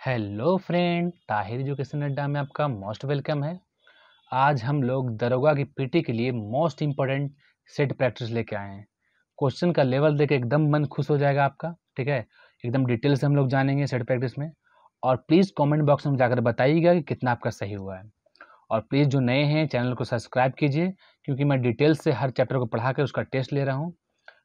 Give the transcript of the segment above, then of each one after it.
Hello friend, Tahir education अड्डा में आपका मोस्ट वेलकम है। आज हम लोग दरोगा की पीटी के लिए मोस्ट इम्पोर्टेंट सेट प्रैक्टिस लेके आए हैं। क्वेश्चन का लेवल देख के एकदम मन खुश हो जाएगा आपका। ठीक है, एकदम डिटेल से हम लोग जानेंगे सेट प्रैक्टिस में। और प्लीज़ कमेंट बॉक्स में जाकर बताइएगा कि कितना आपका सही हुआ है। और प्लीज़ जो नए हैं चैनल को सब्सक्राइब कीजिए, क्योंकि मैं डिटेल से हर चैप्टर को पढ़ा कर उसका टेस्ट ले रहा हूँ।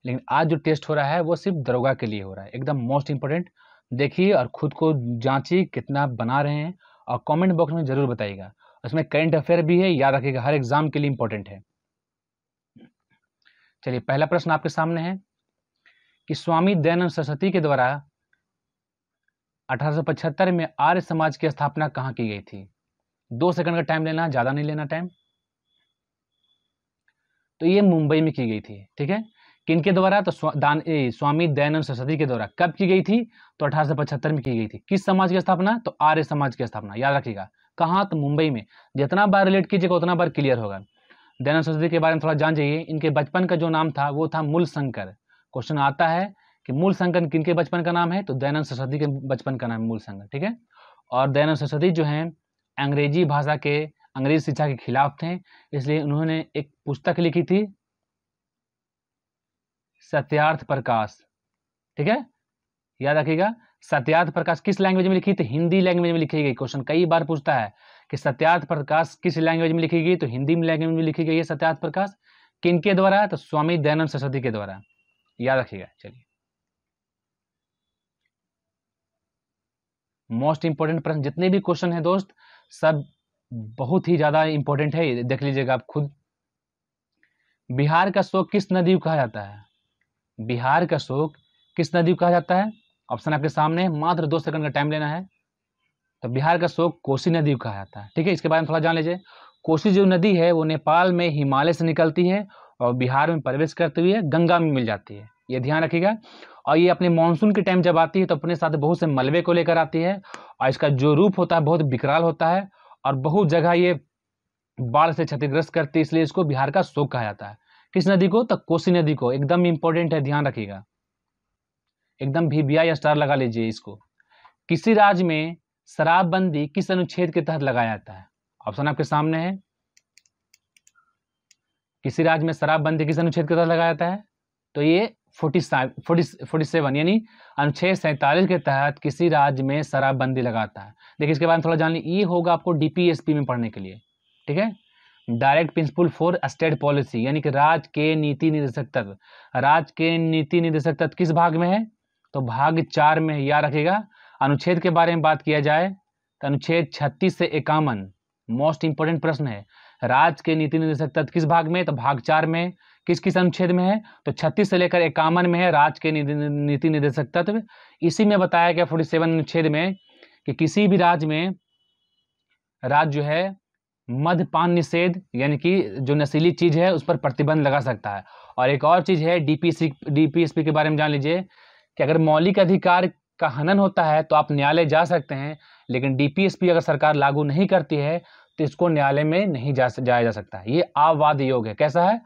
लेकिन आज जो टेस्ट हो रहा है वो सिर्फ दरोगा के लिए हो रहा है, एकदम मोस्ट इम्पोर्टेंट। देखिए और खुद को जांचिए कितना आप बना रहे हैं, और कमेंट बॉक्स में ज़रूर बताइएगा। उसमें करंट अफेयर भी है, याद रखिएगा, हर एग्जाम के लिए इम्पोर्टेंट है। चलिए, पहला प्रश्न आपके सामने है कि स्वामी दयानंद सरस्वती के द्वारा 1875 में आर्य समाज की स्थापना कहाँ की गई थी। 2 सेकंड का टाइम लेना, ज़्यादा नहीं लेना टाइम। तो ये मुंबई में की गई थी। ठीक है, किनके द्वारा? तो स्वामी दयानंद सरस्वती के द्वारा। कब की गई थी? तो 1875 में की गई थी। किस समाज की स्थापना? तो आर्य समाज की स्थापना। याद रखिएगा, कहाँ? तो मुंबई में। जितना बार रिलेट कीजिएगा उतना बार क्लियर होगा। दयानंद सरस्वती के बारे में थोड़ा जान जाइए। इनके बचपन का जो नाम था वो था मूल शंकर। क्वेश्चन आता है कि मूल शंकर किनके बचपन का नाम है? तो दयानंद सरस्वती के बचपन का नाम है मूल शंकर। ठीक है, और दयानंद सरस्वती जो है अंग्रेजी भाषा के, अंग्रेजी शिक्षा के खिलाफ थे, इसलिए उन्होंने एक पुस्तक लिखी थी, सत्यार्थ प्रकाश। ठीक है, याद रखिएगा, सत्यार्थ प्रकाश किस लैंग्वेज में लिखी थी? हिंदी लैंग्वेज में लिखी गई। क्वेश्चन कई बार पूछता है कि सत्यार्थ प्रकाश किस लैंग्वेज में लिखी गई, तो हिंदी में लैंग्वेज में लिखी गई है सत्यार्थ प्रकाश। किनके द्वारा? तो स्वामी दयानंद सरस्वती के द्वारा। याद रखिएगा। चलिए, मोस्ट इंपोर्टेंट प्रश्न, जितने भी क्वेश्चन है दोस्त, सब बहुत ही ज्यादा इंपॉर्टेंट है, देख लीजिएगा आप खुद। बिहार का शोक किस नदी को कहा जाता है? बिहार का शोक किस नदी को कहा जाता है? ऑप्शन आपके सामने है, मात्र 2 सेकंड का टाइम लेना है। तो बिहार का शोक कोसी नदी को कहा जाता है। ठीक है, इसके बारे में थोड़ा जान लीजिए। कोसी जो नदी है वो नेपाल में हिमालय से निकलती है और बिहार में प्रवेश करते हुए गंगा में मिल जाती है, ये ध्यान रखिएगा। और ये अपने मानसून के टाइम जब आती है तो अपने साथ बहुत से मलबे को लेकर आती है, और इसका जो रूप होता है बहुत विकराल होता है, और बहुत जगह ये बाढ़ से क्षतिग्रस्त करती है, इसलिए इसको बिहार का शोक कहा जाता है। किस नदी को? तो कोसी नदी को। एकदम इंपॉर्टेंट है, ध्यान रखिएगा, एकदम VBI स्टार लगा लीजिए इसको। किसी राज्य में शराबबंदी किस अनुच्छेद के तहत लगाया जाता है? ऑप्शन आपके सामने है। किसी राज्य में शराबबंदी किस अनुच्छेद के तहत लगाया जाता है? तो ये 47 यानी अनुच्छेद 47 के तहत किसी राज्य में शराबबंदी लगाता है। देखिए, इसके बारे में थोड़ा जान लीजिए, ये होगा आपको DPSP में पढ़ने के लिए। ठीक है, direct principle for state policy, यानी कि राज्य के नीति निर्देशक तत्व। राज्य के नीति निर्देशक तत्व किस भाग में है? तो भाग 4 में है, याद रखिएगा। अनुच्छेद के बारे में बात किया जाए तो अनुच्छेद 36 से 51 मोस्ट इंपोर्टेंट प्रश्न है। राज्य के नीति निर्देशक तत्व किस भाग में? तो भाग 4 में। किस किस अनुच्छेद में है? तो 36 से लेकर 51 में है राज्य के नीति निर्देशक तत्व। इसी में बताया गया 47 अनुच्छेद में कि किसी भी राज्य में, राज्य जो है मद्यपान निषेध, यानी कि जो नशीली चीज है उस पर प्रतिबंध लगा सकता है। और एक और चीज है, DPSP के बारे में जान लीजिए कि अगर मौलिक अधिकार का हनन होता है तो आप न्यायालय जा सकते हैं, लेकिन DPSP अगर सरकार लागू नहीं करती है तो इसको न्यायालय में नहीं जाया जा सकता है। ये अवाद योग है। कैसा है?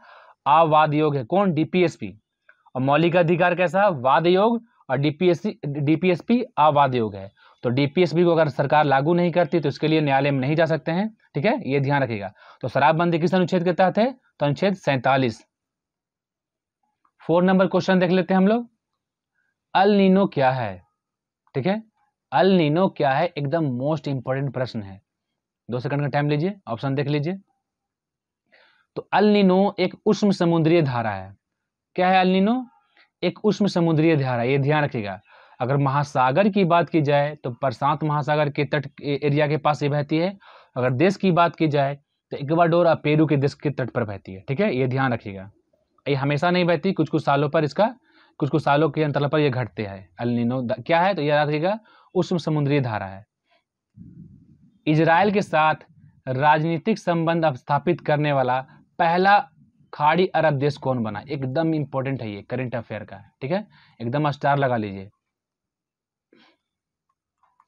अवाद योग है। कौन? DPSP। और मौलिक अधिकार कैसा है? वाद योग। और DPSP अवाद योग है। तो DPSP को अगर सरकार लागू नहीं करती तो इसके लिए न्यायालय में नहीं जा सकते हैं। ठीक है, ये ध्यान रखिएगा। तो शराबबंदी किस अनुच्छेद के तहत है? तो अनुच्छेद 47। 4 नंबर क्वेश्चन देख लेते हैं हम लोग। अल नीनो क्या है? ठीक है, अल नीनो क्या है? एकदम मोस्ट इंपोर्टेंट प्रश्न है। 2 सेकंड का टाइम लीजिए, ऑप्शन देख लीजिए। तो अल नीनो एक उष्ण समुद्रीय धारा है। क्या है अल नीनो? एक उष्ण समुद्रीय धारा, ये ध्यान रखिएगा। अगर महासागर की बात की जाए तो प्रशांत महासागर के तट एरिया के पास ये बहती है। अगर देश की बात की जाए तो इक्वाडोर और पेरू के देश के तट पर बहती है। ठीक है, ये ध्यान रखिएगा। ये हमेशा नहीं बहती, कुछ कुछ सालों पर इसका, कुछ कुछ सालों के अंतराल पर ये घटते हैं। अल नीनो क्या है? तो ये याद रखिएगा, उष्ण समुद्रीय धारा है। इजराइल के साथ राजनीतिक संबंध स्थापित करने वाला पहला खाड़ी अरब देश कौन बना? एकदम इंपॉर्टेंट है, ये करंट अफेयर का है। ठीक है, एकदम स्टार लगा लीजिए।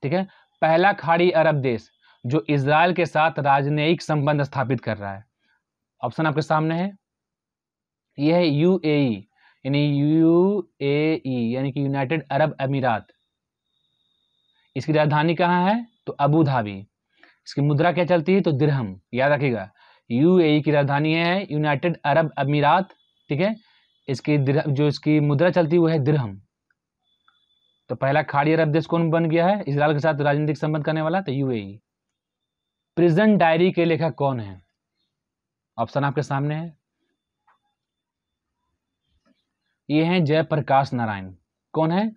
ठीक है, पहला खाड़ी अरब देश जो इजराइल के साथ राजनयिक संबंध स्थापित कर रहा है। ऑप्शन आपके सामने है, यह है UAE, यानी UAE यानी कि यूनाइटेड अरब अमीरात। इसकी राजधानी कहाँ है? तो अबू धाबी। इसकी मुद्रा क्या चलती है? तो दिरहम, याद रखिएगा। यूएई की राजधानी है यूनाइटेड अरब अमीरात, ठीक है। जो इसकी मुद्रा चलती है वो है दिरहम। तो पहला खाड़ी अरब देश कौन बन गया है इजराइल के साथ राजनीतिक संबंध करने वाला? तो यूएई। प्रिजन डायरी के लेखक कौन है? ऑप्शन आपके सामने है, ये हैं जयप्रकाश नारायण। कौन है?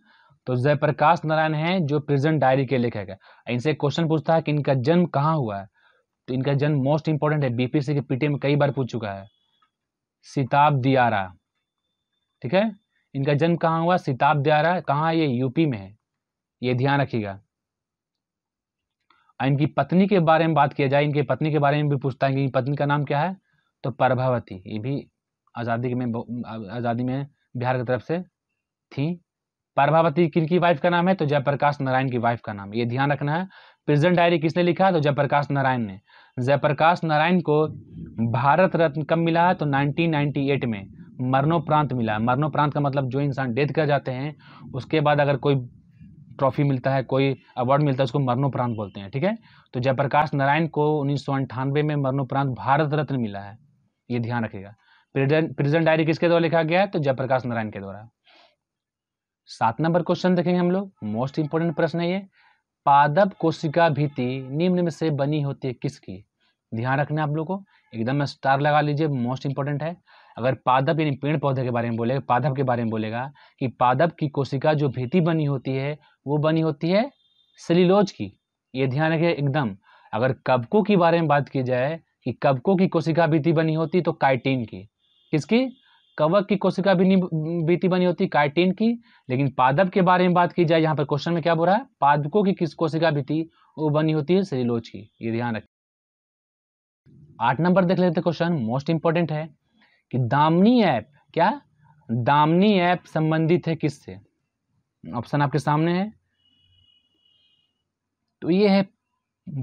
तो जयप्रकाश नारायण है जो प्रिजन डायरी के लेखक है। इनसे क्वेश्चन पूछता है कि इनका जन्म कहाँ हुआ है, तो इनका जन्म मोस्ट इंपॉर्टेंट है, बीपीएससी के पीटीएम में कई बार पूछ चुका है, सिताब दियारा, ठीक है। इनका जन्म कहाँ हुआ? सिताब दियारा। कहाँ? ये यूपी में है, ये ध्यान रखिएगा। इनकी पत्नी के बारे में बात किया जाए, इनकी पत्नी के बारे में भी पूछता है कि पत्नी का नाम क्या है? तो प्रभावती। ये भी आज़ादी में बिहार की तरफ से थी। प्रभावती किनकी वाइफ का नाम है? तो जयप्रकाश नारायण की वाइफ का नाम, ये ध्यान रखना है। प्रिजन डायरी किसने लिखा? तो जयप्रकाश नारायण ने। जयप्रकाश नारायण को भारत रत्न कब मिला है? तो 1998 में मरणोपरांत मिला है। मरणोपरांत का मतलब जो इंसान डेथ कर जाते हैं उसके बाद अगर कोई ट्रॉफी मिलता है, कोई अवार्ड मिलता है, उसको मरणोपरांत बोलते हैं, ठीक है। तो जयप्रकाश नारायण को 1998 में मरणोपरांत भारत रत्न मिला है, ये ध्यान रखिएगा। प्रिजन डायरी किसके द्वारा लिखा गया है? तो जयप्रकाश नारायण के द्वारा। 7 नंबर क्वेश्चन देखेंगे हम लोग, मोस्ट इंपोर्टेंट प्रश्न है ये। पादप कोशिका भित्ति निम्न में से बनी होती है किसकी? ध्यान रखना आप लोग को, एकदम स्टार लगा लीजिए, मोस्ट इंपोर्टेंट है। अगर पादप यानी पेड़ पौधे के बारे में बोलेगा, पादप के बारे में बोलेगा कि पादप की कोशिका जो भित्ति बनी होती है वो बनी होती है सेल्यूलोज की, ये ध्यान रखिए एकदम। अगर कवकों की बारे में बात की जाए कि कवकों की कोशिका भित्ति बनी होती है तो काइटिन की। किसकी? कवक की कोशिका भित्ति बनी होती है काइटिन की। लेकिन पादप के बारे में बात की जाए, यहाँ पर क्वेश्चन में क्या बोल रहा है? पादपों की किस कोशिका भित्ति वो बनी होती है सेल्यूलोज की, ये ध्यान रखें। 8 नंबर देख लेते क्वेश्चन, मोस्ट इंपोर्टेंट है कि दामिनी ऐप, क्या दामिनी ऐप संबंधित है किससे? ऑप्शन आपके सामने है। तो ये है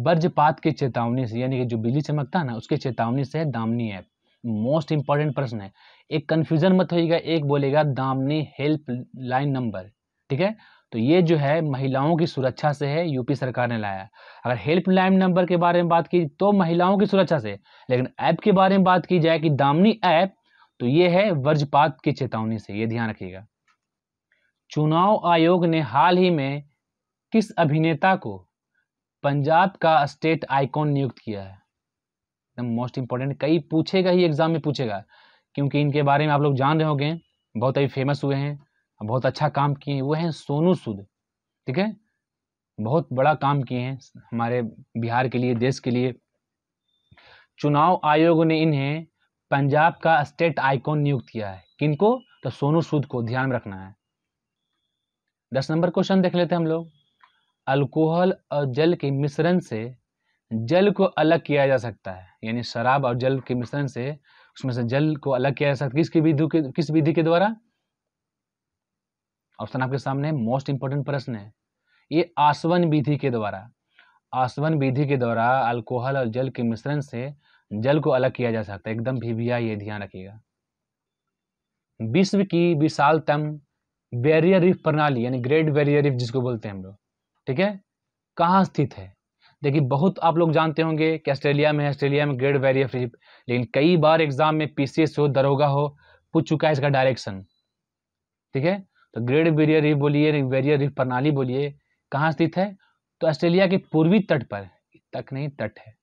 वज्रपात की चेतावनी से, यानी कि जो बिजली चमकता है ना उसके चेतावनी से है दामिनी ऐप। मोस्ट इंपॉर्टेंट प्रश्न है, एक कंफ्यूजन मत होइएगा, एक बोलेगा दामिनी हेल्प लाइन नंबर, ठीक है। तो ये जो है महिलाओं की सुरक्षा से है, यूपी सरकार ने लाया। अगर हेल्प लाइन नंबर के बारे में बात की तो महिलाओं की सुरक्षा से, लेकिन ऐप के बारे में बात की जाए कि दामिनी ऐप, तो ये है वज्रपात की चेतावनी से, ये ध्यान रखिएगा। चुनाव आयोग ने हाल ही में किस अभिनेता को पंजाब का स्टेट आइकॉन नियुक्त किया है? मोस्ट इंपॉर्टेंट, कई पूछेगा ही, एग्जाम में पूछेगा, क्योंकि इनके बारे में आप लोग जान रहे होंगे, बहुत अभी फेमस हुए हैं, बहुत अच्छा काम किए हैं। वो हैं सोनू सूद, ठीक है, बहुत बड़ा काम किए हैं हमारे बिहार के लिए, देश के लिए। चुनाव आयोग ने इन्हें पंजाब का स्टेट आइकॉन नियुक्त किया है। किनको? तो सोनू सूद को, ध्यान में रखना है। 10 नंबर क्वेश्चन देख लेते हैं हम लोग। अल्कोहल और जल के मिश्रण से जल को अलग किया जा सकता है, यानी शराब और जल के मिश्रण से उसमें से जल को अलग किया जा सकता है किस विधि के द्वारा? ऑप्शन आपके सामने, मोस्ट इंपोर्टेंट प्रश्न है ये, आसवन विधि के द्वारा। आसवन विधि के द्वारा अल्कोहल और जल के मिश्रण से जल को अलग किया जा सकता है, एकदम भिविया, ये ध्यान रखिएगा। विश्व की विशालतम बैरियर रीफ प्रणाली, यानी ग्रेट बैरियर रीफ जिसको बोलते हैं हम लोग, ठीक है, कहाँ स्थित है? देखिए बहुत आप लोग जानते होंगे कि ऑस्ट्रेलिया में है, ऑस्ट्रेलिया में ग्रेट बैरियर रीफ, लेकिन कई बार एग्जाम में पीसीएस हो, दरोगा हो, पूछ चुका है इसका डायरेक्शन, ठीक है। तो ग्रेट बैरियर रीफ बोलिए, बैरियर रीफ प्रणाली बोलिए, कहाँ स्थित है? तो ऑस्ट्रेलिया के पूर्वी तट पर, तक नहीं तट है,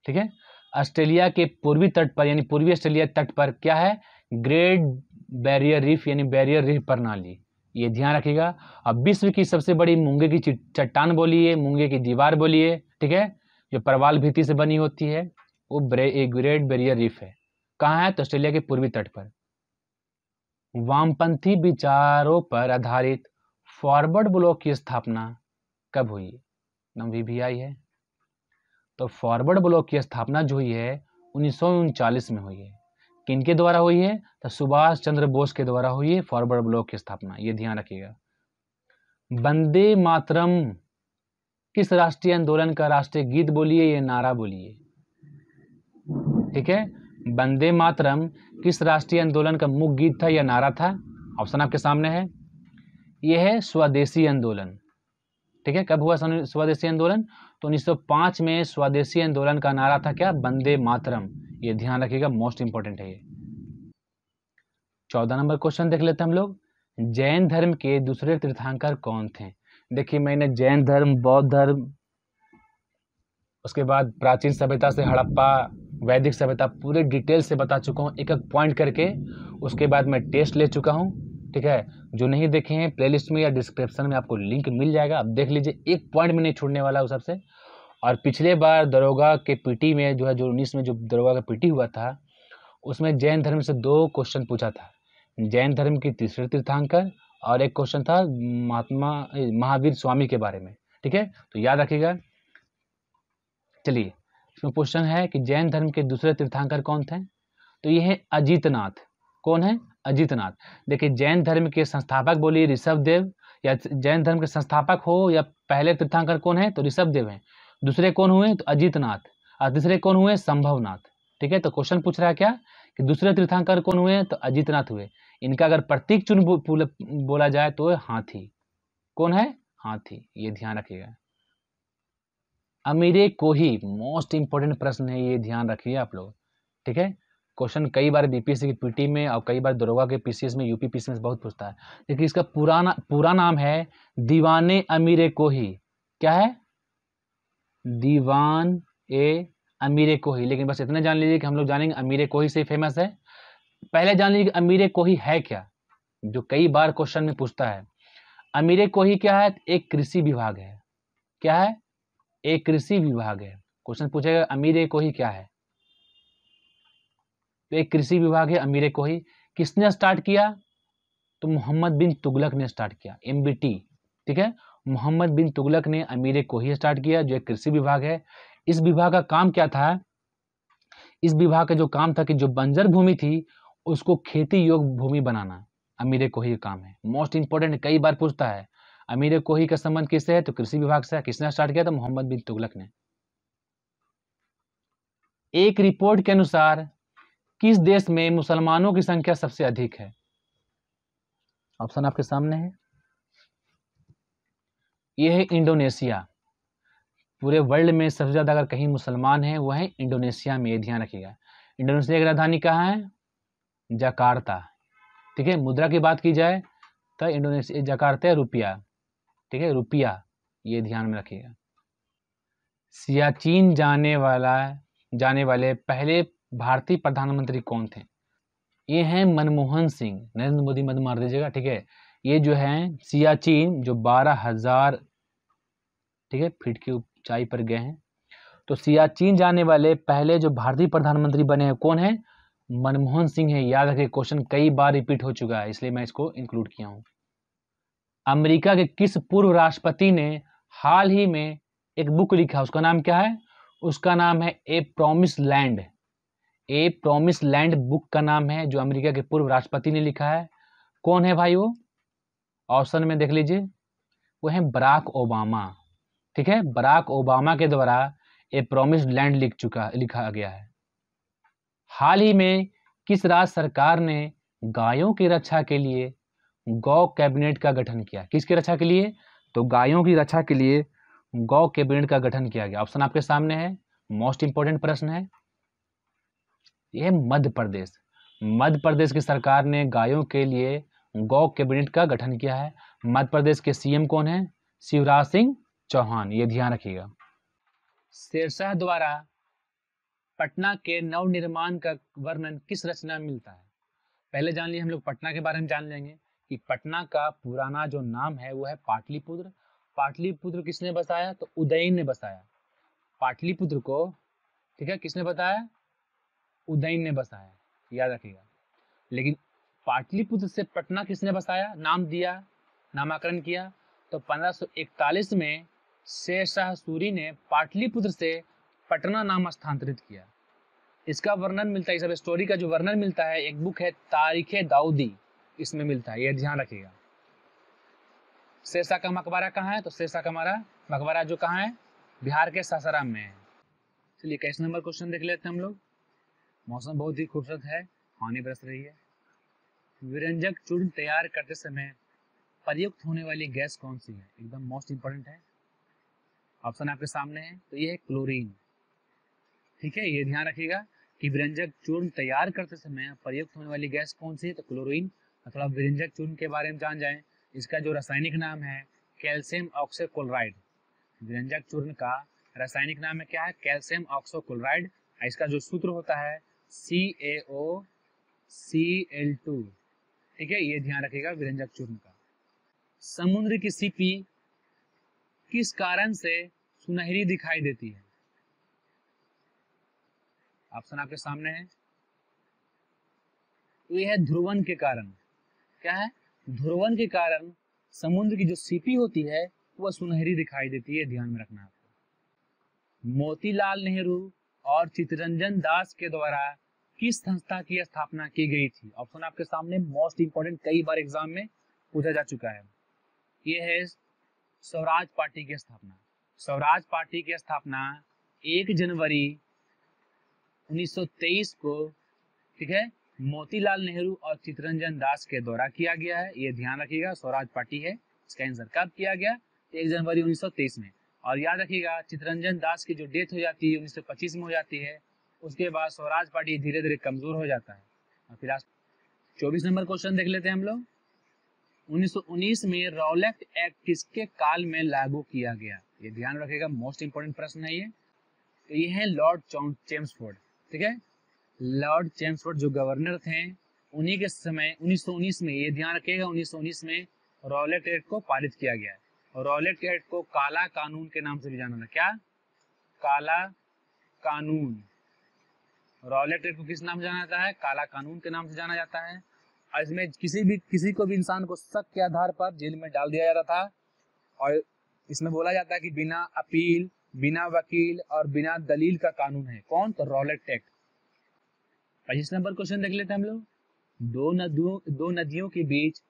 ठीक है, ऑस्ट्रेलिया के पूर्वी तट पर, यानी पूर्वी ऑस्ट्रेलिया तट पर क्या है? ग्रेट बैरियर रीफ, यानी बैरियर रीफ प्रणाली, ये ध्यान रखिएगा। अब विश्व की सबसे बड़ी मूंगे की चट्टान बोलिए, मूंगे की दीवार बोलिए, ठीक है, जो प्रवाल भित्ति से बनी होती है, वो ग्रेट बैरियर रीफ है। कहाँ है? तो ऑस्ट्रेलिया के पूर्वी तट पर। वामपंथी विचारों पर आधारित फॉरवर्ड ब्लॉक की स्थापना कब हुई? VVI है। तो फॉरवर्ड ब्लॉक की स्थापना जो हुई है 1939 में हुई है। किनके द्वारा हुई है? तो सुभाष चंद्र बोस के द्वारा हुई है फॉरवर्ड ब्लॉक की स्थापना, ये ध्यान रखिएगा। वंदे मातरम किस राष्ट्रीय आंदोलन का राष्ट्रीय गीत बोलिए, ये नारा बोलिए, ठीक है। वंदे मातरम किस राष्ट्रीय आंदोलन का मुख्य गीत था या नारा था? ऑप्शन आपके सामने है, यह है स्वदेशी आंदोलन, ठीक है, कब हुआ स्वदेशी आंदोलन? तो 1905 में स्वदेशी आंदोलन का नारा था क्या? वंदे मातरम। ये ध्यान रखिएगा, मोस्ट इंपॉर्टेंट है ये। 14 नंबर क्वेश्चन देख लेते हैं हम लोग। जैन धर्म के दूसरे तीर्थंकर कौन थे? देखिए, मैंने जैन धर्म, बौद्ध धर्म, उसके बाद प्राचीन सभ्यता से हड़प्पा, वैदिक सभ्यता, पूरे डिटेल से बता चुका हूँ, एक एक पॉइंट करके। उसके बाद मैं टेस्ट ले चुका हूँ, ठीक है। जो नहीं देखे हैं, प्लेलिस्ट में या डिस्क्रिप्शन में आपको लिंक मिल जाएगा, अब देख लीजिए, एक पॉइंट में नहीं छूटने वाला उस सबसे। और पिछले बार दरोगा के पीटी में जो है, जो 19 में जो दरोगा का पीटी हुआ था, उसमें जैन धर्म से 2 क्वेश्चन पूछा था। जैन धर्म की तीसरे तीर्थंकर और एक क्वेश्चन था महावीर स्वामी के बारे में, ठीक है, तो याद रखिएगा। चलिए, इसमें क्वेश्चन है कि जैन धर्म के दूसरे तीर्थंकर कौन थे? तो ये है अजितनाथ। कौन है? अजितनाथ। देखिए, जैन धर्म के संस्थापक बोलिए ऋषभदेव, या जैन धर्म के संस्थापक हो या पहले तीर्थंकर कौन है? तो ऋषभदेव हैं। दूसरे कौन हुए? तो अजितनाथ। और तीसरे कौन हुए? संभवनाथ। ठीक है, तो क्वेश्चन पूछ रहा है क्या कि दूसरे तीर्थंकर कौन हुए? तो अजितनाथ हुए। इनका अगर प्रतीक चिन्ह बोला जाए तो हाथी। कौन है? हाथी। ये ध्यान रखिएगा। अमीरे कोही, मोस्ट इंपोर्टेंट प्रश्न है, ये ध्यान रखिए आप लोग, ठीक है। क्वेश्चन कई बार बीपीएससी की पीटी में और कई बार दरोगा के पीसीएस में, यूपी पीसीएस में बहुत पूछता है। देखिए, इसका पूरा नाम है दीवाने अमीरे कोही। क्या है? दीवान ए अमीरे कोही। लेकिन बस इतना जान लीजिए कि हम लोग जानेंगे अमीरे कोही से फेमस है। पहले जान लीजिए कि अमीरे कोही है क्या, जो कई बार क्वेश्चन में पूछता है। अमीरे कोही क्या है? एक कृषि विभाग है। क्या है? एक कृषि विभाग है। क्वेश्चन पूछेगा अमीरे कोही क्या है, तो एक कृषि विभाग है अमीरे कोही। किसने स्टार्ट किया? तो मोहम्मद बिन तुगलक ने स्टार्ट किया, एमबीटी, ठीक है। मोहम्मद बिन तुगलक ने अमीरे कोही स्टार्ट किया, जो एक कृषि विभाग है। इस विभाग का काम क्या था? इस विभाग का जो काम था कि जो बंजर भूमि थी उसको खेती योग्य भूमि बनाना, अमीरे कोही का काम है। मोस्ट इंपोर्टेंट, कई बार पूछता है। अमीरे कोही का संबंध किससे है? तो कृषि विभाग से। किसने स्टार्ट किया था? मोहम्मद बिन तुगलक ने। एक रिपोर्ट के अनुसार किस देश में मुसलमानों की संख्या सबसे अधिक है? ऑप्शन आपके सामने है। यह है इंडोनेशिया। पूरे वर्ल्ड में सबसे ज्यादा अगर कहीं मुसलमान हैं वो है इंडोनेशिया में, ये ध्यान रखिएगा। इंडोनेशिया की राजधानी कहाँ है? जकार्ता। ठीक है, मुद्रा की बात की जाए तो इंडोनेशिया जकार्ता रुपया, ठीक है, रुपया, ये ध्यान में रखिएगा। सियाचिन जाने वाले पहले भारतीय प्रधानमंत्री कौन थे? ये हैं मनमोहन सिंह। नरेंद्र मोदी मत मार दीजिएगा, ठीक है। ये जो है सियाचिन, जो 12,000, ठीक है, फीट की ऊंचाई पर गए हैं। तो सियाचिन जाने वाले पहले जो भारतीय प्रधानमंत्री बने हैं कौन है? मनमोहन सिंह है। याद रखिए, क्वेश्चन कई बार रिपीट हो चुका है, इसलिए मैं इसको इंक्लूड किया हूं। अमेरिका के किस पूर्व राष्ट्रपति ने हाल ही में एक बुक लिखा, उसका नाम क्या है? उसका नाम है ए प्रॉमिस लैंड। ए प्रॉमिस लैंड बुक का नाम है, जो अमेरिका के पूर्व राष्ट्रपति ने लिखा है। कौन है भाई वो? ऑप्शन में देख लीजिए, वो है बराक ओबामा। ठीक है, बराक ओबामा के द्वारा ए प्रॉमिस लैंड लिखा गया है। हाल ही में किस राज्य सरकार ने गायों की रक्षा के लिए गौ कैबिनेट का गठन किया? किसकी रक्षा के लिए? तो गायों की रक्षा के लिए गौ कैबिनेट का गठन किया गया। ऑप्शन आपके सामने है, मोस्ट इंपोर्टेंट प्रश्न है। यह मध्य प्रदेश। मध्य प्रदेश की सरकार ने गायों के लिए गौ कैबिनेट का गठन किया है। मध्य प्रदेश के सीएम कौन है? शिवराज सिंह चौहान। ये ध्यान रखिएगा। शेरशाह द्वारा पटना के नवनिर्माण का वर्णन किस रचना में मिलता है? पहले जान लिए हम लोग पटना के बारे में जान लेंगे कि पटना का पुराना जो नाम है वो है पाटलिपुत्र। पाटलिपुत्र किसने बसाया? तो उदयन ने बसाया पाटलिपुत्र को, ठीक है। किसने बताया? उदयन ने बसाया, याद रखिएगा। लेकिन पाटलिपुत्र से पटना किसने बसाया, नाम दिया, नामकरण किया? तो 1541 में शेरशाह सूरी ने पाटलिपुत्र से पटना नाम स्थानांतरित किया। इसका वर्णन मिलता है, सब स्टोरी का जो वर्णन मिलता है, एक बुक है तारीखे दाऊदी, इसमें मिलता है, यह ध्यान रखिएगा। शेरशाह का मकबरा कहाँ है? तो शेरशाह का मकबरा जो कहाँ है? बिहार के सासाराम में है। चलिए 21 नंबर क्वेश्चन देख लेते हैं हम लोग। मौसम बहुत ही खूबसूरत है, पानी बरस रही है। व्यंजक चूर्ण तैयार करते समय प्रयुक्त होने वाली गैस कौन सी है? एकदम मोस्ट इंपोर्टेंट है। ऑप्शन आपके सामने है, तो ये है क्लोरीन। ठीक है, ये ध्यान रखिएगा कि व्यंजक चूर्ण तैयार करते समय प्रयुक्त होने वाली गैस कौन सी है, तो क्लोरीन। थोड़ा व्यंजक चूर्ण के बारे में जान जाएं। इसका जो रासायनिक नाम है कैल्शियम ऑक्सोक्लोराइड। व्यंजक चूर्ण का रासायनिक नाम है क्या है, कैल्शियम ऑक्सोक्लोराइड। इसका जो सूत्र होता है CaOCl2। ठीक है, ये ध्यान रखिएगा व्यंजक चूर्ण का। समुद्र की सीपी किस कारण से सुनहरी दिखाई देती है? ऑप्शन आपके सामने है, तो यह है ध्रुवन के कारण। क्या है, ध्रुवन के कारण समुद्र की जो सीपी होती है वह सुनहरी दिखाई देती है, ध्यान में रखना आपको। मोतीलाल नेहरू और चित्तरंजन दास के द्वारा किस संस्था की स्थापना की गई थी? ऑप्शन आपके सामने, मोस्ट इंपोर्टेंट, कई बार एग्जाम में पूछा जा चुका है। ये है स्वराज पार्टी की स्थापना। स्वराज पार्टी की स्थापना 1 जनवरी 1923 को, ठीक है, मोतीलाल नेहरू और चित्तरंजन दास के द्वारा किया गया है। ये ध्यान रखिएगा, स्वराज पार्टी है। इसका आंसर कब किया गया? 1 जनवरी 1923 में। और याद रखिएगा चित्तरंजन दास की जो डेथ हो जाती है 1925 में हो जाती है। उसके बाद स्वराज पार्टी धीरे धीरे कमजोर हो जाता है। और फिर आज 24 नंबर क्वेश्चन देख लेते हैं हम लोग। 1919 में रॉलेट एक्ट किसके काल में लागू किया गया? ये ध्यान रखिएगा, मोस्ट इंपोर्टेंट प्रश्न है ये। तो ये है लॉर्ड चेम्सफोर्ड। ठीक है, लॉर्ड चेम्सफोर्ड जो गवर्नर थे, उन्हीं के समय 1919 में, ये ध्यान रखिएगा, 1919 में रॉलेट एक्ट को पारित किया गया है। और रॉलेट एक्ट को काला कानून के नाम से भी जाना था। क्या? काला कानून। रॉलेट एक्ट को किस नाम से जाना जाता है? काला कानून के नाम से जाना जाता है। और इसमें किसी को भी इंसान को शक के आधार पर जेल में डाल दिया जाता था। और इसमें बोला जाता है कि बिना अपील, बिना वकील और बिना दलील का कानून है। कौन? तो रॉलेट एक्ट। 25 नंबर क्वेश्चन देख लेते हैं हम लोग। दो नदियों के बीच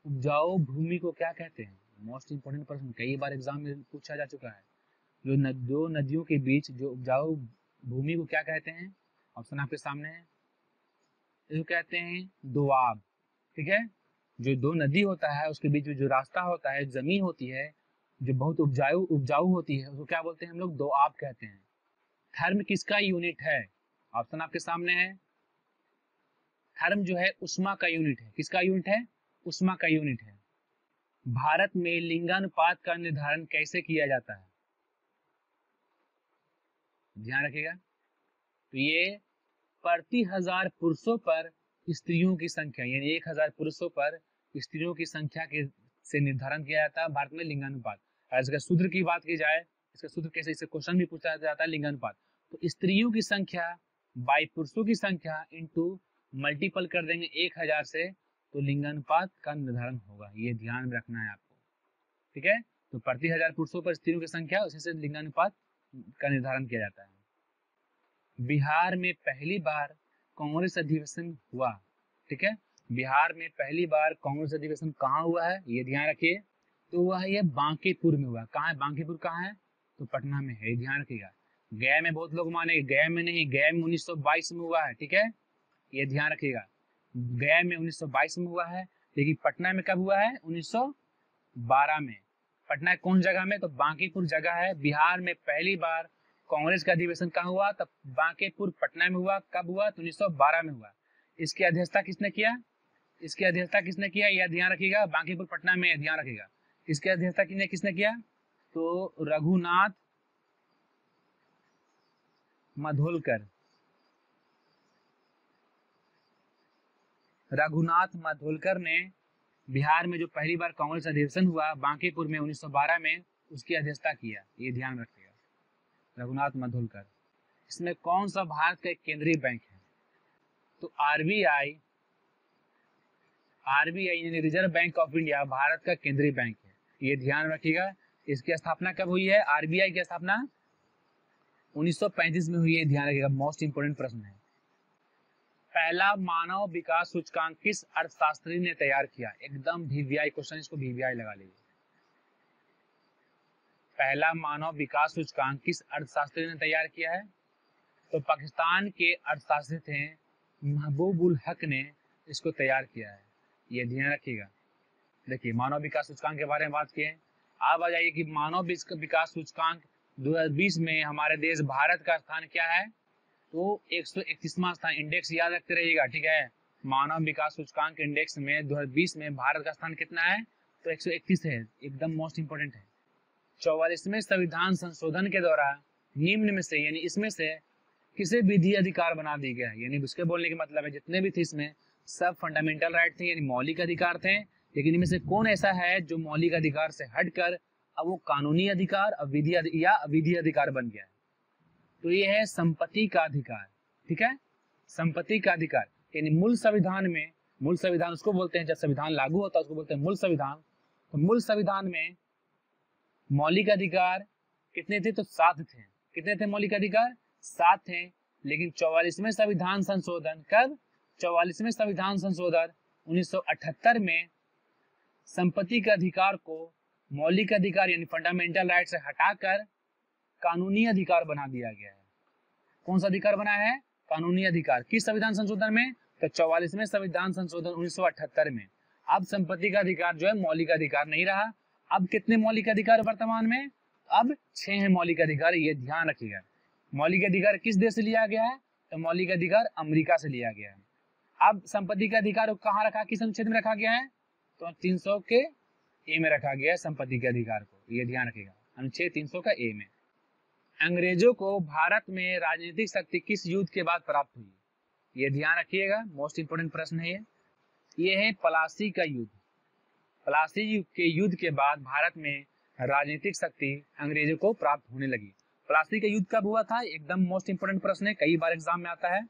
उपजाऊ भूमि को क्या कहते हैं? मोस्ट इंपोर्टेंट प्रश्न, कई बार एग्जाम में पूछा जा चुका है। दो नदियों के बीच जो उपजाऊ भूमि को क्या कहते हैं? ऑप्शन आपके सामने है। इसको कहते हैं दोआब। ठीक है, जो दो नदी होता है उसके बीच में जो रास्ता होता है, जमीन होती है जो बहुत उपजाऊ होती है, उसको क्या बोलते हैं हम लोग? दोआब कहते हैं। थर्म किसका यूनिट है? ऑप्शन आपके सामने है। थर्म जो है उष्मा का यूनिट है। किसका यूनिट है? उष्मा का यूनिट है। भारत में लिंगानुपात का निर्धारण कैसे किया जाता है? ध्यान रखिएगा, तो ये प्रति 1000 पुरुषों पर स्त्रियों की संख्या, यानी 1000 पुरुषों पर स्त्रियों की संख्या के से निर्धारण किया जाता है भारत में लिंगानुपात। और इसका सूत्र की बात की जाए, इसका सूत्र कैसे, इससे क्वेश्चन भी पूछा जाता है लिंगानुपात। तो स्त्रियों की संख्या बाई पुरुषों की संख्या इंटू मल्टीपल कर देंगे 1000 से, तो लिंगानुपात का निर्धारण होगा। ये ध्यान में रखना है आपको। ठीक है, तो प्रति 1000 पुरुषों पर स्त्रियों की संख्या, उसी से लिंगानुपात का निर्धारण किया जाता है। बिहार में पहली बार कांग्रेस अधिवेशन हुआ। ठीक है, बिहार में पहली बार कांग्रेस अधिवेशन कहाँ हुआ है? ये ध्यान रखिए, तो वह ये बांकीपुर में हुआ। कहाँ है बांकीपुर? कहाँ है? तो पटना में है। ध्यान रखिएगा, गया में बहुत लोग माने, गया में नहीं, गया में 1922 में हुआ है। ठीक है, ये ध्यान रखिएगा, गया में 1922 में हुआ है, लेकिन पटना में कब हुआ है? 1912 में। पटना कौन जगह में? तो बांकीपुर जगह है। बिहार में पहली बार कांग्रेस का अधिवेशन कहाँ हुआ? तब बांकीपुर पटना में हुआ। कब हुआ? तो 1912 में हुआ। इसकी अध्यक्षता किसने किया? इसकी अध्यक्षता किसने किया? यह ध्यान रखिएगा, बांकीपुर पटना में, ध्यान रखिएगा। इसकी अध्यक्षता किसने किया? तो रघुनाथ माडोलकर। रघुनाथ माडोलकर ने बिहार में जो पहली बार कांग्रेस अधिवेशन हुआ बांकीपुर में 1912 में, उसकी अध्यक्षता किया। ये ध्यान रखिएगा, रघुनाथ माडोलकर। इसमें कौन सा भारत का एक केंद्रीय बैंक है? तो आरबीआई यानी reserve bank of India Bharat का केंद्रीय बैंक है। ये ध्यान रखिएगा। इसकी स्थापना कब हुई है? आरबीआई की स्थापना 1935 में हुई है। ध्यान रखिएगा, मोस्ट इंपोर्टेंट प्रश्न है। पहला मानव विकास सूचकांक किस अर्थशास्त्री ने तैयार किया? एकदम वीवीआई क्वेश्चन, इसको वीवीआई लगा लीजिए। पहला मानव विकास सूचकांक किस अर्थशास्त्री ने तैयार किया है? तो पाकिस्तान के अर्थशास्त्री थे महबूब उल हक ने इसको तैयार किया है। ये ध्यान रखिएगा। देखिए, मानव विकास सूचकांक के बारे में बात किए। अब आ जाइए कि मानव विकास सूचकांक 2020 में हमारे देश भारत का स्थान क्या है, तो 131वां स्थान। इंडेक्स याद रखते रहिएगा, ठीक है। मानव विकास सूचकांक इंडेक्स में 2020 में भारत का स्थान कितना है, तो 131 है, एकदम मोस्ट इंपोर्टेंट है। 44वें संविधान संशोधन के द्वारा निम्न में से, यानी इसमें से किसे विधि अधिकार बना दी गया है, यानी उसके बोलने का मतलब है जितने भी थे इसमें सब फंडामेंटल राइट थे, यानी मौलिक अधिकार थे, लेकिन इनमें से कौन ऐसा है जो मौलिक अधिकार से हटकर अब वो कानूनी अधिकार या अविधि अधिकार बन गया है, तो ये है संपत्ति का अधिकार, ठीक है। संपत्ति का अधिकार यानी मूल संविधान उसको बोलते हैं, जब संविधान लागू होता है उसको बोलते हैं मूल संविधान। तो मूल संविधान में मौलिक अधिकार कितने थे, तो 7 थे। कितने थे मौलिक अधिकार, 7 थे। लेकिन 44वें संविधान संशोधन, कब, 44वें संविधान संशोधन 1978 में संपत्ति के अधिकार को मौलिक अधिकार यानी फंडामेंटल राइट से हटाकर कानूनी अधिकार बना दिया गया है। कौन सा अधिकार बना है, कानूनी अधिकार। किस संविधान संशोधन में, तो 44वें संविधान संशोधन 1978 में। अब संपत्ति का अधिकार जो है मौलिक अधिकार नहीं रहा। अब कितने मौलिक अधिकार वर्तमान में, अब 6 है मौलिक अधिकार, ये ध्यान रखिएगा। मौलिक अधिकार किस देश से लिया गया है, तो मौलिक अधिकार अमेरिका से लिया गया है। अब संपत्ति का अधिकार कहाँ रखा, किस अनुच्छेद में रखा गया है, तो 300 के ए में रखा गया है संपत्ति के अधिकार को, ये ध्यान रखिएगा, अनुच्छेद 300 का ए में। अंग्रेजों को भारत में राजनीतिक शक्ति किस युद्ध के बाद प्राप्त हुई, ये ध्यान रखिएगा, मोस्ट इंपोर्टेंट प्रश्न है ये है प्लासी का युद्ध। प्लासी के युद्ध के बाद भारत में राजनीतिक शक्ति अंग्रेजों को प्राप्त होने लगी। प्लासी का युद्ध कब हुआ था, एकदम मोस्ट इंपोर्टेंट प्रश्न है, कई बार एग्जाम में आता है।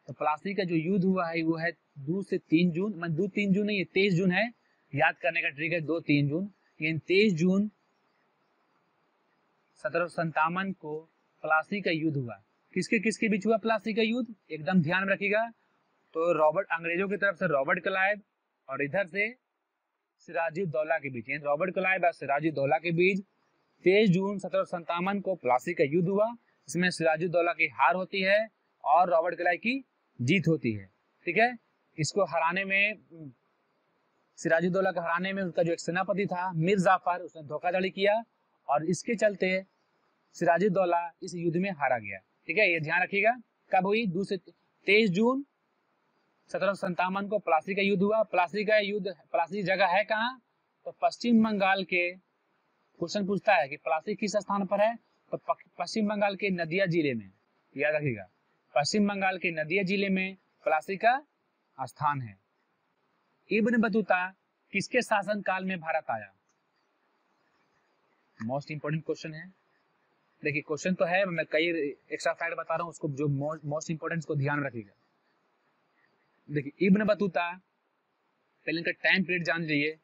तो प्लासी का जो युद्ध हुआ है वो है 2 से 3 जून, मतलब 2-3 जून नहीं, ये 23 जून है, याद करने का ट्रिक है 2-3 जून। यानी 23 जून 1757 को प्लासी का युद्ध हुआ। किसके बीच हुआ प्लासी का युद्ध, एकदम ध्यान में रखिएगा। तो अंग्रेजों की तरफ से रॉबर्ट क्लाइव और इधर से सिराजुद्दौला के बीच, यानी रॉबर्ट क्लाइव और सिराजुद्दौला के बीच 23 जून 1757 को प्लासी का युद्ध हुआ। इसमें सिराजुद्दौला की हार होती है और रॉबर्ट क्लाइव की जीत होती है, ठीक है। इसको हराने में, सिराजुद्दौला को हराने में उसका जो एक सेनापति था मीर जाफर, उसने धोखाधड़ी किया और इसके चलते सिराजुद्दौला इस युद्ध में हारा गया, ठीक है, ये ध्यान रखिएगा। कब हुई, 23 जून 1757 को प्लासी का युद्ध हुआ। प्लासी जगह है कहाँ, तो पश्चिम बंगाल के, क्वेश्चन पूछता है कि प्लासी किस स्थान पर है, तो पश्चिम बंगाल के नदिया जिले में, याद रखिएगा, पश्चिम बंगाल के नदिया जिले में प्लासी का स्थान है। इब्न बतूता किसके शासन काल में भारत आया, मोस्ट इंपोर्टेंट क्वेश्चन है। देखिए क्वेश्चन तो है, मैं कई एक्स्ट्रा फैक्ट बता रहा हूँ, उसको जो मोस्ट इंपोर्टेंट को ध्यान रखिएगा। देखिए इब्न बतूता, पहले इनका टाइम पीरियड जान लीजिए,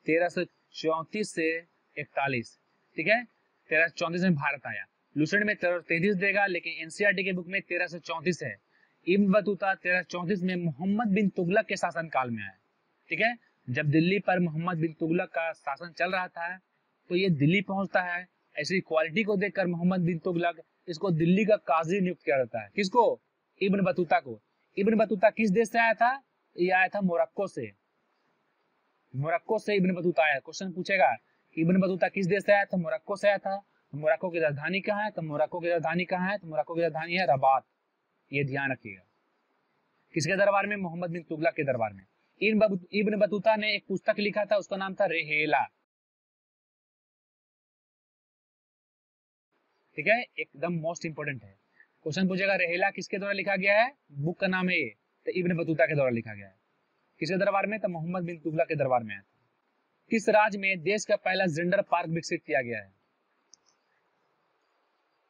1334 से 41, ठीक है, 1334 में भारत आया। लुसेंट में 1333 देगा, लेकिन एनसीईआरटी के बुक में 1334 है। इब्न बतूता 1334 में मोहम्मद बिन तुगलक के शासन काल में आया, ठीक है। जब दिल्ली पर मोहम्मद बिन तुगलक का शासन चल रहा था तो ये दिल्ली पहुंचता है। ऐसी क्वालिटी को देखकर मोहम्मद बिन तुगलक इसको दिल्ली का काजी नियुक्त किया जाता है। किसको, इब्न बतूता को। इब्न बतूता किस देश से आया था, ये आया था मोरक्को से। मोरक्को से इब्न बतूता आया। क्वेश्चन पूछेगा इब्न बतूता किस देश से आया था, मोरक्को से आया था। मोरक्को की राजधानी कहाँ है, तो मोरक्को की राजधानी कहाँ है, तो मोरक्को की राजधानी है रबात, ये ध्यान रखिएगा। किसके दरबार में, मोहम्मद बिन तुगलक के दरबार में। इब्न बतूता ने एक पुस्तक लिखा था, उसका नाम था रेहेला, ठीक है, एकदम मोस्ट इंपोर्टेंट है। क्वेश्चन पूछेगा रेहेला किसके द्वारा लिखा गया है, बुक का नाम है ये, तो इब्न बतूता के द्वारा लिखा गया है। किसके दरबार में, तो मोहम्मद बिन तुगलक के दरबार में है। किस राज्य में देश का पहला जेंडर पार्क विकसित किया गया है,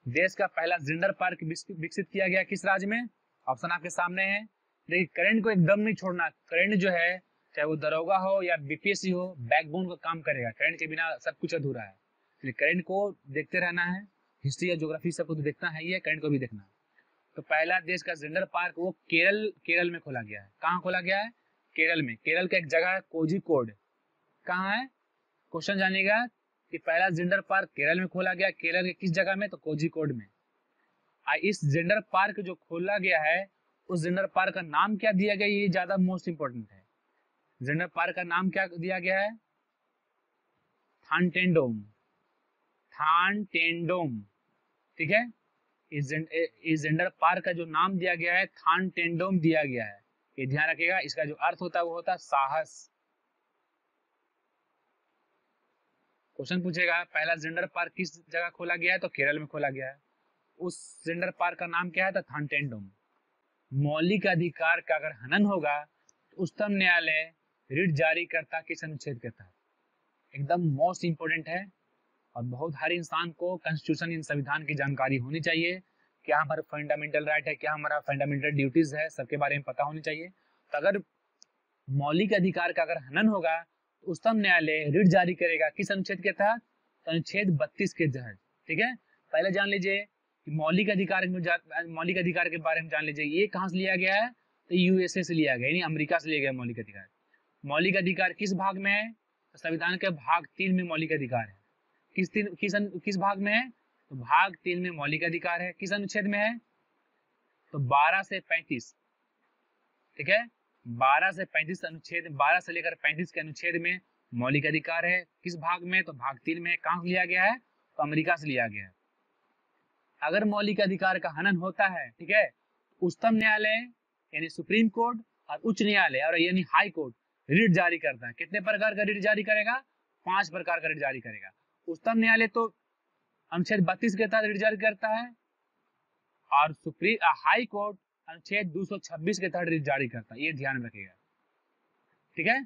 देश का पहला जेंडर पार्क विकसित किया गया किस राज्य में, ऑप्शन आपके सामने है। देखिए करंट को एकदम नहीं छोड़ना, करंट जो है चाहे वो दरोगा हो या बीपीएससी हो, बैकबोन का काम करेगा, करंट के बिना सब कुछ अधूरा है, इसलिए करंट को देखते रहना है। हिस्ट्री या ज्योग्राफी सबको तो देखना है, ये करंट को भी देखना है। तो पहला देश का जेंडर पार्क वो केरल में खोला गया है। कहाँ खोला गया है, केरल में। केरल का एक जगह है कोझिकोड, कहाँ है, क्वेश्चन जानिएगा कि पहला जेंडर पार्क केरल में खोला गया। केरल के किस जगह में, तो कोझिकोड में। इस जेंडर पार्क जो खोला गया है उस जेंडर पार्क का नाम क्या दिया गया, ये ज्यादा मोस्ट इंपोर्टेंट है। जेंडर पार्क का नाम क्या दिया गया है, थानटेंडोम। थानटेनडोम, ठीक है। इस जेंडर पार्क का जो नाम दिया गया है थानटेनडोम दिया गया है, ये ध्यान रखिएगा। इसका जो अर्थ होता है वो होता है साहस। क्वेश्चन पूछेगा पहला जेंडर पार्क किस जगह खोला गया है, तो केरल में खोला गया है। उस जेंडर पार्क का नाम क्या है, तो थानटेनडोम। मौलिक अधिकार का अगर हनन होगा तो उच्चतम न्यायालय रिट जारी करता किस अनुच्छेद के तहत। एकदम मोस्ट इंपोर्टेंट है और बहुत हर इंसान को कॉन्स्टिट्यूशन इन संविधान की जानकारी होनी चाहिए। क्या हमारा फंडामेंटल राइट है, क्या हमारा फंडामेंटल ड्यूटीज है, सबके बारे में पता होनी चाहिए। तो अगर मौलिक अधिकार का अगर हनन होगा तो उच्चतम न्यायालय रिट जारी करेगा किस अनुच्छेद के तहत, तो अनुच्छेद 32 के तहत, ठीक है। पहले जान लीजिए कि मौलिक अधिकार के बारे में जान लीजिए, ये कहाँ से लिया गया है, तो यूएसए से लिया गया, यानी अमेरिका से लिया गया मौलिक अधिकार। मौलिक अधिकार किस भाग में है, तो संविधान के भाग 3 में मौलिक अधिकार है। किस भाग में है, तो भाग 3 में मौलिक अधिकार है। किस अनुच्छेद में है, तो 12 से 35, ठीक है। 12 से 35 अनुच्छेद, 12 से लेकर 35 के अनुच्छेद में मौलिक अधिकार है। किस भाग में, तो भाग 3 में। कहाँ से लिया गया है, तो अमेरिका से लिया गया है। अगर मौलिक अधिकार का हनन होता है, ठीक है, उच्चतम न्यायालय यानी सुप्रीम कोर्ट और उच्च न्यायालय और यानी हाई कोर्ट रिट जारी करता है। कितने प्रकार का रिट जारी करेगा, 5 प्रकार का रिट जारी करेगा। उच्चतम न्यायालय तो अनुच्छेद 32 के तहत रिट जारी करता है और हाई कोर्ट अनुच्छेद 226 के तहत रिट जारी करता है, ये ध्यान रखिएगा, ठीक है।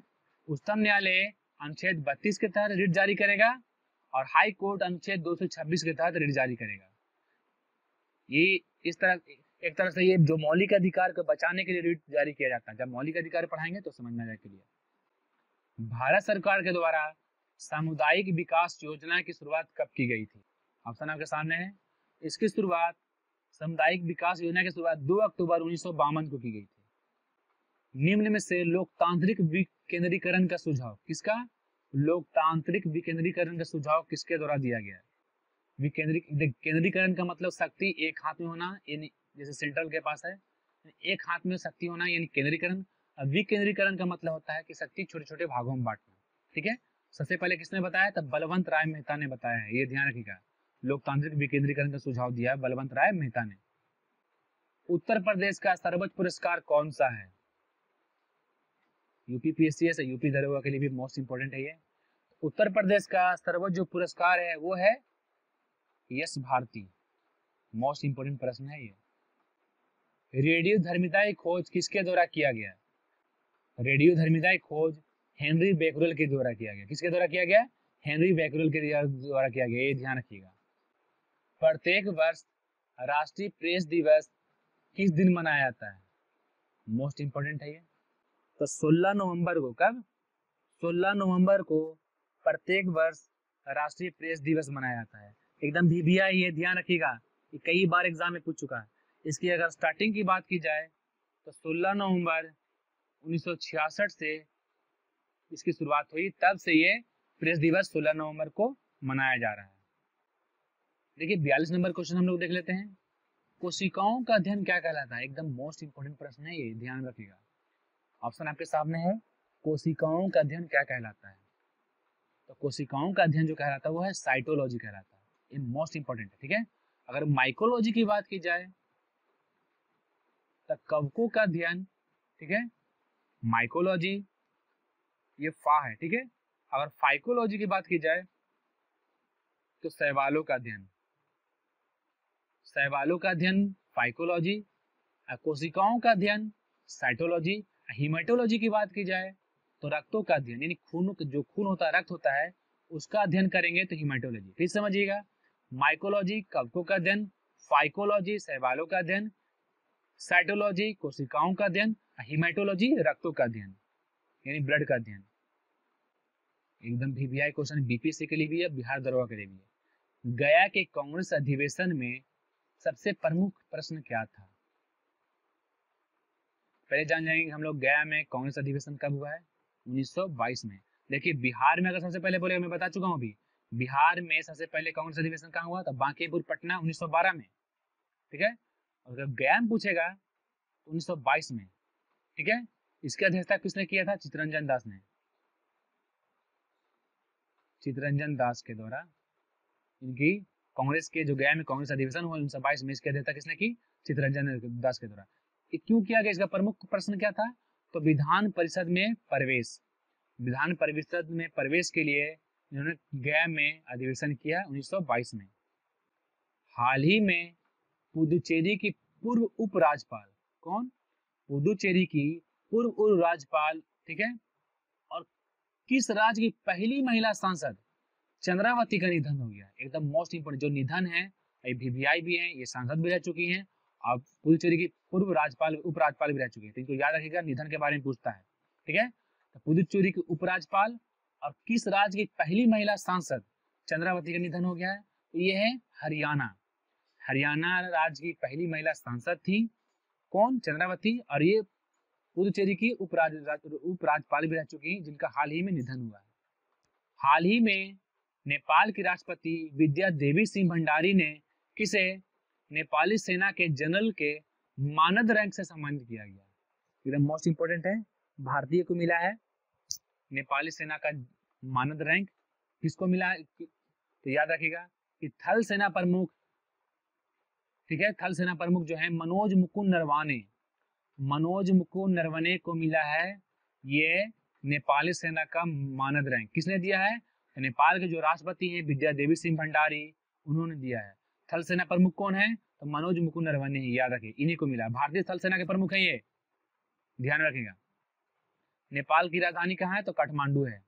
उच्चतम न्यायालय अनुच्छेद 32 के तहत रिट जारी करेगा और हाई कोर्ट अनुच्छेद 226 के तहत रिट जारी करेगा। ये इस तरह एक तरह से ये जो मौलिक अधिकार को बचाने के लिए रिट जारी किया जाता है। जब मौलिक अधिकार पढ़ाएंगे तो समझना जाए क्लियर। भारत सरकार के द्वारा सामुदायिक विकास योजना की शुरुआत कब की गई थी, ऑप्शन आपके सामने है। इसकी शुरुआत सामुदायिक विकास योजना की शुरुआत 2 अक्टूबर 1952 को की गई थी। निम्न में से लोकतांत्रिक विकेंद्रीकरण का सुझाव किसका, लोकतांत्रिक विकेंद्रीकरण का सुझाव किसके द्वारा दिया गया है। केंद्रीकरण का मतलब शक्ति एक हाथ में होना, यानी जैसे सेंट्रल के पास है, एक हाथ में शक्ति होना यानी केंद्रीकरण। विकेंद्रीकरण का मतलब होता है कि शक्ति छोटे छोटे भागों में बांटना, ठीक है। सबसे पहले किसने बताया, तब बलवंत राय मेहता ने बताया है, ये ध्यान रखिएगा। लोकतांत्रिक विकेंद्रीकरण का सुझाव दिया है बलवंत राय मेहता ने। उत्तर प्रदेश का सर्वोच्च पुरस्कार कौन सा है, यूपीपीएससी से यूपी दरोगा के लिए भी मोस्ट इंपोर्टेंट है ये। उत्तर प्रदेश का सर्वोच्च जो पुरस्कार है वो है यश भारती, मोस्ट इंपोर्टेंट प्रश्न है ये। रेडियो धर्मिता की खोज किसके द्वारा किया गया, रेडियो धर्मिता की खोज हेनरी बैकरेल के द्वारा किया गया। किसके द्वारा किया गया, हेनरी बैकरेल के द्वारा किया गया, ये ध्यान रखिएगा। प्रत्येक वर्ष राष्ट्रीय प्रेस दिवस किस दिन मनाया जाता है, मोस्ट इंपोर्टेंट है ये। तो 16 नवंबर को, कब, 16 नवंबर को प्रत्येक वर्ष राष्ट्रीय प्रेस दिवस मनाया जाता है। एकदम VBI, ये ध्यान रखिएगा, ये कई बार एग्जाम में पूछ चुका है। इसकी अगर स्टार्टिंग की बात की जाए तो 16 नवंबर 1966 से इसकी शुरुआत हुई, तब से ये प्रेस दिवस 16 नवंबर को मनाया जा रहा है। देखिए 42 नंबर क्वेश्चन हम लोग देख लेते हैं। कोशिकाओं का अध्ययन क्या कहलाता है, एकदम मोस्ट इंपोर्टेंट प्रश्न है ये, ध्यान रखिएगा। ऑप्शन आपके सामने है, कोशिकाओं का अध्ययन क्या कहलाता है। तो कोशिकाओं का अध्ययन जो कहलाता है वो है साइटोलॉजी कहलाता है, ये मोस्ट इंपोर्टेंट है, ठीक है। अगर माइकोलॉजी की बात की जाए तो कवकों का अध्ययन, ठीक है, माइकोलॉजी ये फा है, ठीक है। अगर फाइकोलॉजी की बात की जाए तो शैवालों का अध्ययन, शैवालों का अध्ययन फाइकोलॉजी, कोशिकाओं का अध्ययन साइटोलॉजी। हीमेटोलॉजी की बात की जाए तो रक्तों का अध्ययन, यानी खून, जो खून होता है, रक्त होता है, उसका अध्ययन करेंगे तो हीमेटोलॉजी। फिर समझिएगा, माइकोलॉजी कवकों का अध्ययन, फाइकोलॉजी शैवालों का अध्ययन, साइटोलॉजी कोशिकाओं का अध्ययन, हीमेटोलॉजी रक्तों का अध्ययन यानी ब्लड का अध्ययन। एकदम VBI क्वेश्चन, BPSC के लिए भी है, बिहार दरोगा के लिए भी है। गया के कांग्रेस अधिवेशन में सबसे प्रमुख प्रश्न क्या था, पहले जान जाएंगे हम लोग गया में कांग्रेस अधिवेशन कब हुआ है, 1922 में। देखिए बिहार में अगर सबसे पहले बोलेगा, मैं बता चुका हूँ अभी, बिहार में सबसे पहले कांग्रेस अधिवेशन कहाँ हुआ था, बांकीपुर पटना 1912 में, ठीक है। और अगर गया में पूछेगा तो 1922 में, ठीक है। इसकी अध्यक्षता किसने किया था, चित्तरंजन दास ने, चित्तरंजन दास के द्वारा इनकी कांग्रेस के जो गया में कांग्रेस अधिवेशन हुआ 1922 में, इसकी अध्यक्षता किसने की? चित्तरंजन दास के द्वारा। ये क्यों किया गया? इसका प्रमुख प्रश्न क्या था? तो विधान परिषद में प्रवेश, विधान परिषद में प्रवेश के लिए इन्होंने गया में अधिवेशन किया 1922 में। हाल ही में पुदुचेरी की पूर्व उपराज्यपाल, कौन? पुदुचेरी की पूर्व उप राज्यपाल, ठीक है, और किस राज्य की पहली महिला सांसद चंद्रावती का निधन हो गया। एकदम मोस्ट इंपोर्टेंट जो निधन है, ये वीवीआई भी हैं, ये सांसद भी रह चुकी हैं और पुदुचेरी की पूर्व राज्यपाल उपराज्यपाल भी रह चुकी है। तो इनको याद रखिएगा, निधन के बारे में पूछता है, ठीक है। तो पुदुचेरी की उपराज्यपाल और किस राज्य की पहली महिला सांसद चंद्रावती का निधन हो गया है? तो ये है हरियाणा। हरियाणा राज्य की पहली महिला सांसद थी कौन? चंद्रावती, और ये पुदुचेरी की उपराज्यपाल भी रह चुकी हैं, जिनका हाल ही में निधन हुआ है। हाल ही में नेपाल की राष्ट्रपति विद्या देवी सिंह भंडारी ने किसे नेपाली सेना के जनरल के मानद रैंक से सम्मानित किया गया? एकदम मोस्ट इंपोर्टेंट है, भारतीय को मिला है नेपाली सेना का मानद रैंक। किसको मिला है? तो याद रखिएगा कि थल सेना प्रमुख, ठीक है, थल सेना प्रमुख जो है मनोज मुकुंद नरवाने, मनोज मुकुंद नरवणे को मिला है ये नेपाली सेना का मानद रैंक। किसने दिया है? तो नेपाल के जो राष्ट्रपति हैं विद्या देवी सिंह भंडारी, उन्होंने दिया है। थल सेना प्रमुख कौन है? तो मनोज मुकुंद नरवणे, याद रखिए, इन्हीं को मिला। भारतीय थल सेना के प्रमुख है ये, ध्यान रखिएगा। नेपाल की राजधानी कहाँ है? तो काठमांडू है।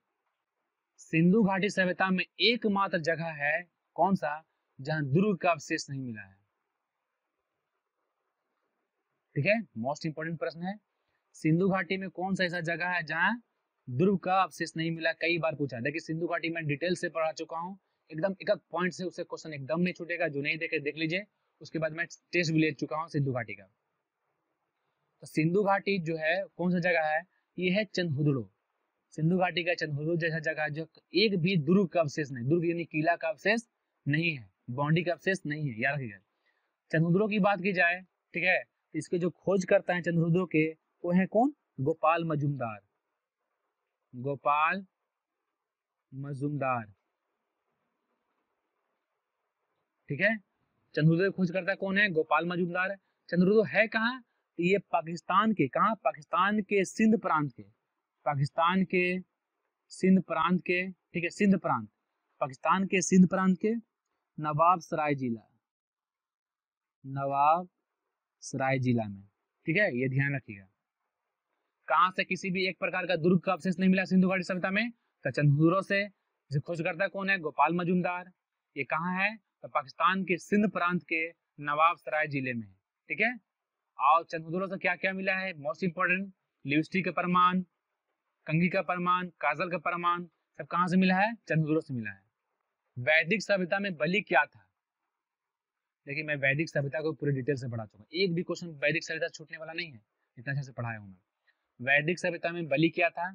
सिंधु घाटी सभ्यता में एकमात्र जगह है कौन सा जहां दुर्ग का अवशेष नहीं मिला है? ठीक है, मोस्ट इंपोर्टेंट प्रश्न है। सिंधु घाटी में कौन सा ऐसा जगह है जहां दुर्ग का अवशेष नहीं मिला? कई बार पूछा है। देखिए सिंधु घाटी में डिटेल से पढ़ा चुका हूँ, एकदम एक पॉइंट से उससे क्वेश्चन एकदम नहीं छूटेगा। जो नहीं देखे देख लीजिए, उसके बाद मैं टेस्ट भी ले चुका हूँ सिंधु घाटी का। तो सिंधु घाटी जो है कौन सा जगह है? ये है चंदहुदड़ो। सिंधु घाटी का चंदहुदड़ो जैसा जगह जो एक भी दुर्ग का अवशेष नहीं, दुर्ग यानी किला का अवशेष नहीं है, बाउंड्री का अवशेष नहीं है, याद रखिएगा। चंदहुदड़ो की बात की जाए, ठीक है, तो इसके जो खोज करता है चंदहुदड़ो के, वो है कौन? गोपाल मजूमदार, गोपाल मजूमदार, ठीक है। चंद्रदुर्ग खोज करता कौन है? गोपाल मजूमदार। चंद्रदुर्ग है कहाँ? तो ये पाकिस्तान के, कहाँ? पाकिस्तान के सिंध प्रांत के, पाकिस्तान के सिंध प्रांत के, ठीक है, सिंध प्रांत, पाकिस्तान के सिंध प्रांत के नवाब सराय जिला, नवाब सराय जिला में, ठीक है, ये ध्यान रखिएगा। कहाँ से किसी भी एक प्रकार का दुर्ग का अवशेष नहीं मिला सिंधु घाटी सभ्यता में? तो चंदहुदड़ो से। खोज करता कौन है? गोपाल मजूमदार। ये कहाँ है? तो पाकिस्तान के सिंध प्रांत के नवाब सराय जिले में, ठीक है। और चंदहुदड़ो से क्या क्या मिला है? मोस्ट इंपोर्टेंट, लिपस्टिक का प्रमाण, कंघी का प्रमाण, काजल का प्रमाण, सब कहाँ से मिला है? चंदहुदड़ो से मिला है। वैदिक सभ्यता में बलि क्या था? देखिए मैं वैदिक सभ्यता को पूरे डिटेल से पढ़ा चुका हूँ, एक भी क्वेश्चन वैदिक सभ्यता छूटने वाला नहीं है, इतना अच्छे से पढ़ाया हूँ मैं। वैदिक सभ्यता में बलि क्या था?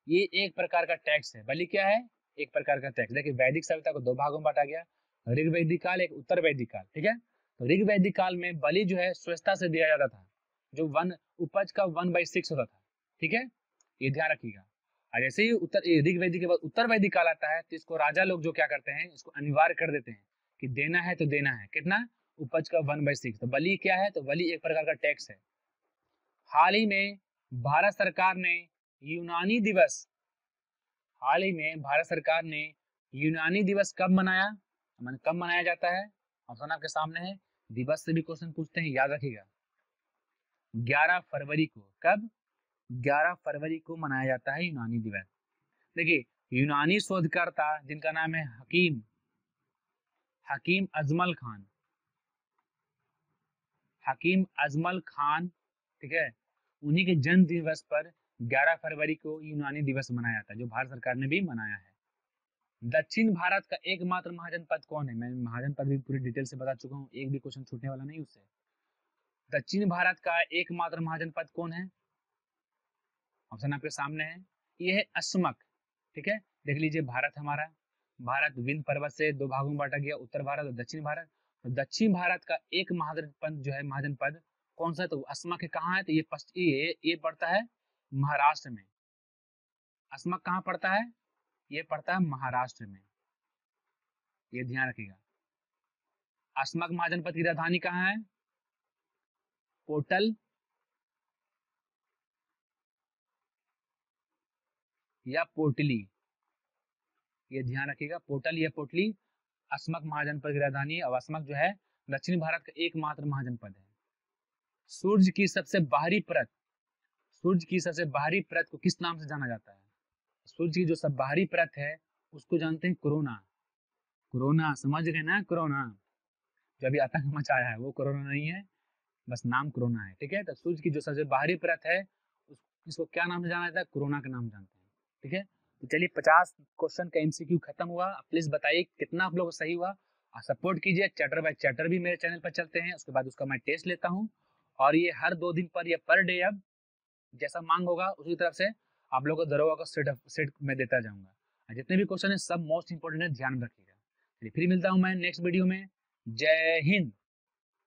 ये एक प्रकार का टैक्स है। बलि क्या है? एक प्रकार का टैक्स। देखिए वैदिक सभ्यता को दो भागों में बांटा गया, ऋग वैदिक काल, एक उत्तर वैदिक काल, ठीक है। तो ऋग वैदिक काल में बलि जो है स्वेच्छा से दिया जाता था, जो वन उपज का 1/6 होता था, ठीक है, ये ध्यान रखिएगा। और जैसे ही ऋग वैदिक के बाद उत्तर वैदिक काल आता है, तो इसको राजा लोग जो क्या करते हैं, इसको अनिवार्य कर देते हैं कि देना है तो देना है, कितना? उपज का 1/6। तो बलि क्या है? तो बलि एक प्रकार का टैक्स है। हाल ही में भारत सरकार ने यूनानी दिवस, हाल ही में भारत सरकार ने यूनानी दिवस कब मनाया? कब मनाया जाता है? ऑप्शन आपके सामने है, दिवस से भी क्वेश्चन पूछते हैं, याद रखिएगा। 11 फरवरी को। कब? 11 फरवरी को मनाया जाता है यूनानी दिवस। देखिए यूनानी शोधकर्ता जिनका नाम है हकीम, हकीम अजमल खान, हकीम अजमल खान, ठीक है, उन्हीं के जन्म दिवस पर 11 फरवरी को यूनानी दिवस मनाया जाता है, जो भारत सरकार ने भी मनाया है। दक्षिण भारत का एकमात्र महाजनपद कौन है? मैं महाजनपद भी पूरी डिटेल से बता चुका हूँ, एक भी क्वेश्चन छूटने वाला नहीं उससे। दक्षिण भारत का एकमात्र महाजनपद कौन है? ऑप्शन आपके सामने है, ये है अस्मक, ठीक है। देख लीजिए भारत हमारा, भारत विंध्य पर्वत से दो भागों में बांटा गया, उत्तर भारत और दक्षिण भारत। तो दक्षिण भारत का एक महाजनपद जो है, महाजनपद कौन सा? तो अस्मक कहाँ है? तो ये पड़ता है महाराष्ट्र में। अस्मक कहाँ पड़ता है? ये पड़ता है महाराष्ट्र में, ये ध्यान रखिएगा। अस्मक महाजनपद की राजधानी कहाँ है? पोटल या पोटली, ये ध्यान रखिएगा, पोटल या पोटली अस्मक महाजनपद की राजधानी है। और अस्मक जो है दक्षिण भारत का एकमात्र महाजनपद है। सूर्य की सबसे बाहरी परत, सूर्य की सबसे बाहरी परत को किस नाम से जाना जाता है? सूर्य की जो सब बाहरी परत है उसको जानते हैं कोरोना। कोरोना समझ गए ना? कोरोना जो अभी आतंक मचाया है वो कोरोना नहीं है, बस नाम कोरोना है, ठीक है। तो सूर्य की जो सबसे बाहरी परत है इसको क्या नाम से जाना जाता है? कोरोना के नाम जानते हैं, ठीक है। तो चलिए 50 क्वेश्चन का एमसीक्यू खत्म हुआ। प्लीज बताइए कितना आप लोगों को सही हुआ। सपोर्ट कीजिए, चैप्टर बाय चैप्टर भी मेरे चैनल पर चलते हैं, उसके बाद उसका मैं टेस्ट लेता हूँ। और ये हर 2 दिन पर, ये पर डे, अब जैसा मांग होगा उसी तरफ से आप लोगों को दरोगा का सेट में देता जाऊंगा। जितने भी क्वेश्चन है सब मोस्ट इंपोर्टेंट है, ध्यान रखिएगा। फिर मिलता हूँ मैं नेक्स्ट वीडियो में। जय हिंद।